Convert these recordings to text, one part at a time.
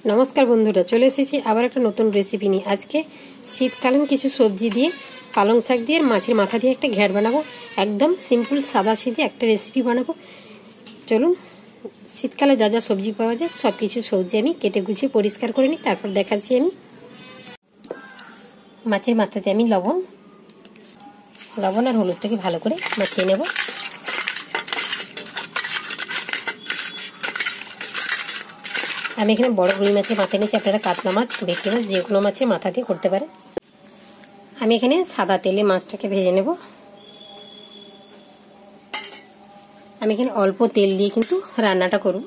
নমস্কার বন্ধুরা, চলে এসেছি আবার একটা নতুন রেসিপি নিয়ে। আজকে শীতকালীন কিছু সবজি দিয়ে, পালং শাক দিয়ে, মাছের মাথা দিয়ে একটা ঘ্যাট বানাবো। একদম সিম্পল সাদা সিধে একটা রেসিপি বানাবো। চলুন, শীতকালে যা যা সবজি পাওয়া যায় সব কিছু সবজি আমি কেটে গুছিয়ে পরিষ্কার করে নিই, তারপর দেখাচ্ছি। আমি মাছের মাথাতে আমি লবণ আর হলুদটাকে ভালো করে মাখিয়ে নেব। আমি এখানে বড় রুই মাছের মাথা নিয়েছি, আপনারা কাতলা মাছ, ভেটকি মাছ, যে কোনো মাছের মাথা দিয়ে করতে পারেন। আমি এখানে সাদা তেলে মাছটাকে ভেজে নেব। আমি এখানে অল্প তেল দিয়ে কিন্তু রান্নাটা করব।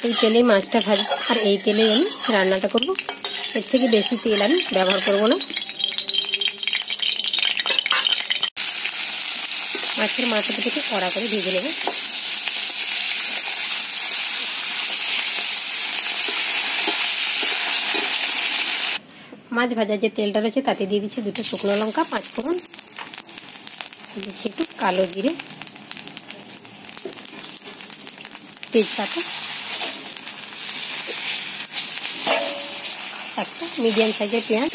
এই তেলে মাছটা ভাজব আর এই তেলে আমি রান্নাটা করব। এর থেকে বেশি তেল আমি ব্যবহার করব না। মাছের মাথাটাকে কড়া করে ভেজে নেব। মাছ ভাজার যে তেলটা রয়েছে তাতে দিয়ে দিচ্ছি 2টো শুকনো লঙ্কা, 5 ফোড়ন, দিচ্ছি একটু কালো জিরে, তেজপাতা, একটা মিডিয়াম সাইজের পেঁয়াজ।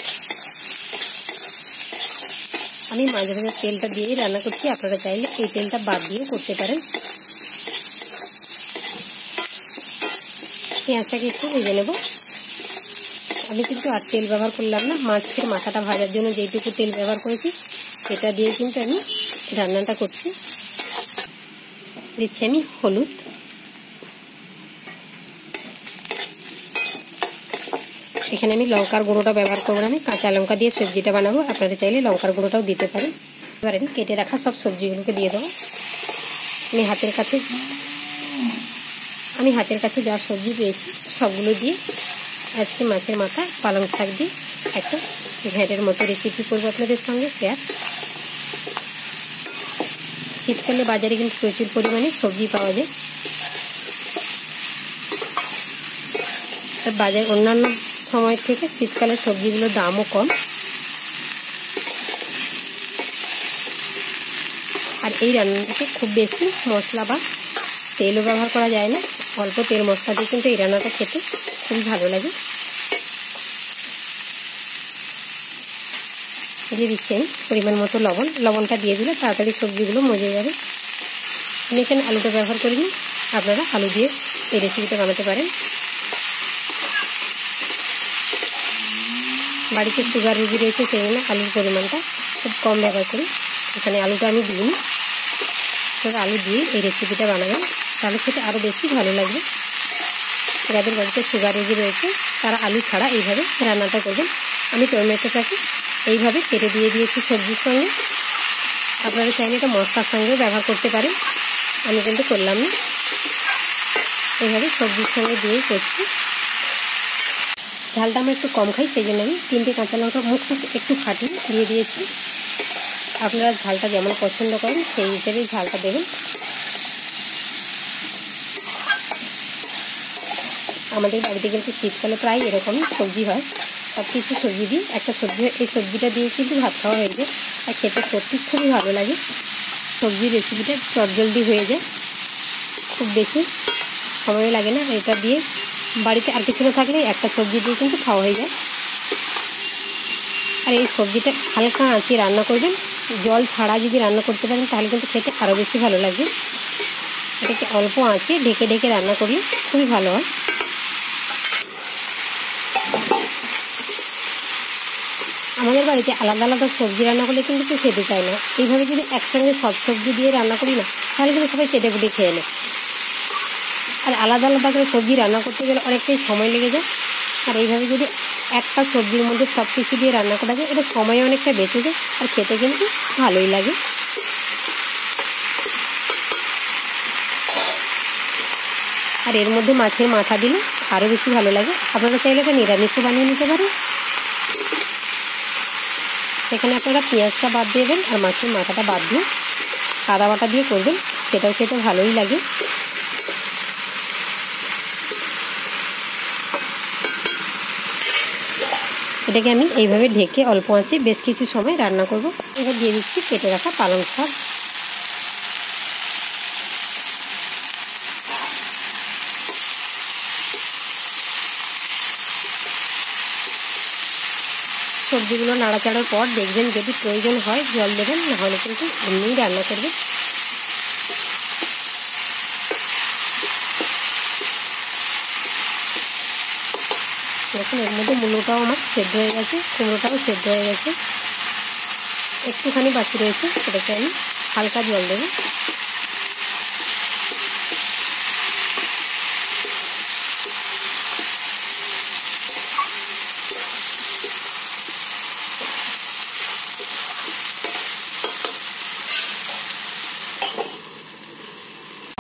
আমি মাছ ভাজার তেলটা দিয়েই রান্না করছি, আপনারা চাইলে এই তেলটা বাদ দিয়েও করতে পারেন। পেঁয়াজটাকে একটু ভেজে নেব। আমি কিন্তু আর তেল ব্যবহার করলাম না, মাছের মাথাটা ভাজার জন্য যেটুকু তেল ব্যবহার করেছি সেটা দিয়ে কিন্তু আমি রান্নাটা করছি। দিচ্ছি আমি হলুদ, এখানে আমি লঙ্কার গুঁড়োটা ব্যবহার করবো না, আমি কাঁচা লঙ্কা দিয়ে সবজিটা বানাবো। আপনারা চাইলে লঙ্কার গুঁড়োটাও দিতে পারেন। এবার আমি কেটে রাখা সব সবজিগুলোকে দিয়ে দেবো। আমি হাতের কাছে যা সবজি পেয়েছি সবগুলো দিয়ে আজকে মাছের মাথা, পালং শাক দিয়ে একটা ঘ্যাটের মতো রেসিপি করবো আপনাদের সঙ্গে শেয়ার। শীতকালে বাজারে কিন্তু প্রচুর পরিমাণে সবজি পাওয়া যায়। বাজার অন্যান্য সময় থেকে শীতকালে সবজিগুলোর দামও কম। আর এই রান্নাটাতে খুব বেশি মশলা বা তেলও ব্যবহার করা যায় না, অল্প তেল মশলা দিয়ে কিন্তু এই রান্নাটা খেতে খুবই ভালো লাগে। দিয়ে দিচ্ছি আমি পরিমাণ মতো লবণটা দিয়ে দিলে তাড়াতাড়ি সবজিগুলো মজে যাবে। আমি এখানে আলুটা ব্যবহার করিনি, আপনারা আলু দিয়ে এই রেসিপিটা বানাতে পারেন। বাড়িতে সুগার রুগী রয়েছে, সেই জন্য আলুর পরিমাণটা খুব কম ব্যবহার করি। এখানে আলুটা আমি দিইনি, তবে আলু দিয়ে এই রেসিপিটা বানাবেন, তাহলে খেতে আরও বেশি ভালো লাগবে। যাদের বাড়িতে সুগার রুগী রয়েছে তারা আলু ছাড়া এইভাবে রান্নাটা করবেন। আমি টমেটোটাকে এইভাবে কেটে দিয়ে দিয়েছি সবজির সঙ্গে। আপনারা চাইলে এটা মশলার সঙ্গেও ব্যবহার করতে পারেন, আমি কিন্তু করলাম না, এইভাবে সবজির সঙ্গে দিয়েই করছি। ঝালটা আমরা একটু কম খাই, সেই জন্য আমি 3টে কাঁচা লঙ্কা মুখটা একটু ফাটিয়ে দিয়ে দিয়েছি। আপনারা ঝালটা যেমন পছন্দ করেন সেই হিসেবেই ঝালটা দেবেন। আমাদের বাড়িতে কিন্তু শীতকালে প্রায় এরকমই সবজি হয়, সব কিছু সবজি দিয়ে একটা সবজি হয়। এই সবজিটা দিয়ে কিন্তু ভাত খাওয়া হয়ে যায় আর খেতে সত্যি খুবই ভালো লাগে। সবজির রেসিপিটা চটজলদি হয়ে যায়, খুব বেশি সময় লাগে না। এটা দিয়ে বাড়িতে আর কিছু না থাকলে একটা সবজি দিয়ে কিন্তু খাওয়া হয়ে যায়। আর এই সবজিটা হালকা আঁচে রান্না করবেন, জল ছাড়া যদি রান্না করতে পারেন তাহলে কিন্তু খেতে আরও বেশি ভালো লাগে। এটাকে অল্প আঁচে ঢেকে ঢেকে রান্না করলে খুবই ভালো হয়। আমাদের বাড়িতে আলাদা আলাদা সবজি রান্না করলে কিন্তু কেউ খেতে চায় না। এইভাবে যদি একসঙ্গে সব সবজি দিয়ে রান্না করি না, তাহলে কিন্তু সবাই চেটে পুটে খেয়ে নেয়। আর আলাদা আলাদা করে সবজি রান্না করতে গেলে অনেকটাই সময় লেগে যায়। আর এইভাবে যদি একটা সবজির মধ্যে সব কিছু দিয়ে রান্না করা যায়, এটা সময় অনেকটা বেঁচে যায় আর খেতে কিন্তু ভালোই লাগে। আর এর মধ্যে মাছের মাথা দিলে আরও বেশি ভালো লাগে। আপনারা চাইলে এটা নিরামিষও বানিয়ে নিতে পারেন। সেখানে আপনারা পেঁয়াজটা বাদ দেবেন আর মাছের মাথাটা বাদ দিয়ে আদা বাটা দিয়ে করবেন, সেটাও খেতে ভালোই লাগে। এটাকে আমি এইভাবে ঢেকে অল্প আঁচে বেশ কিছু সময় রান্না করব। এবার দিয়ে দিচ্ছি কেটে রাখা পালং শাক। সবজিগুলো নাড়াচাড়ার পর দেখবেন যদি প্রয়োজন হয় জল দেবেন, নাহলে কিন্তু এমনিই রান্না করবেন। দেখুন এর মধ্যে মূলোটাও আমার সেদ্ধ হয়ে গেছে, কুমড়োটাও সেদ্ধ হয়ে গেছে, একটুখানি বাকি রয়েছে, সেটাকে আমি হালকা জল দেবো।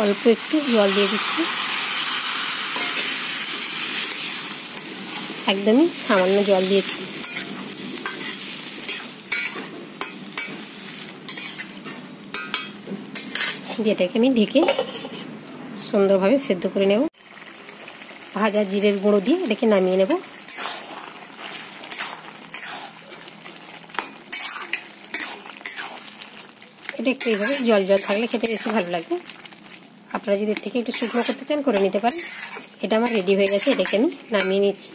অল্প একটু জল দিয়ে দিচ্ছি, একদমই সামান্য জল দিয়েছি। যেটাকে আমি ঢেকে সুন্দরভাবে সেদ্ধ করে নেব। ভাজা জিরের গুঁড়ো দিয়ে এটাকে নামিয়ে নেব। এটা একটু এইভাবে জল জল থাকলে খেতে বেশি ভালো লাগবে। আপনারা যদি এর থেকে একটু শুকনো করতে চান করে নিতে পারেন। এটা আমার রেডি হয়ে গেছে, এটাকে আমি নামিয়ে নিচ্ছি।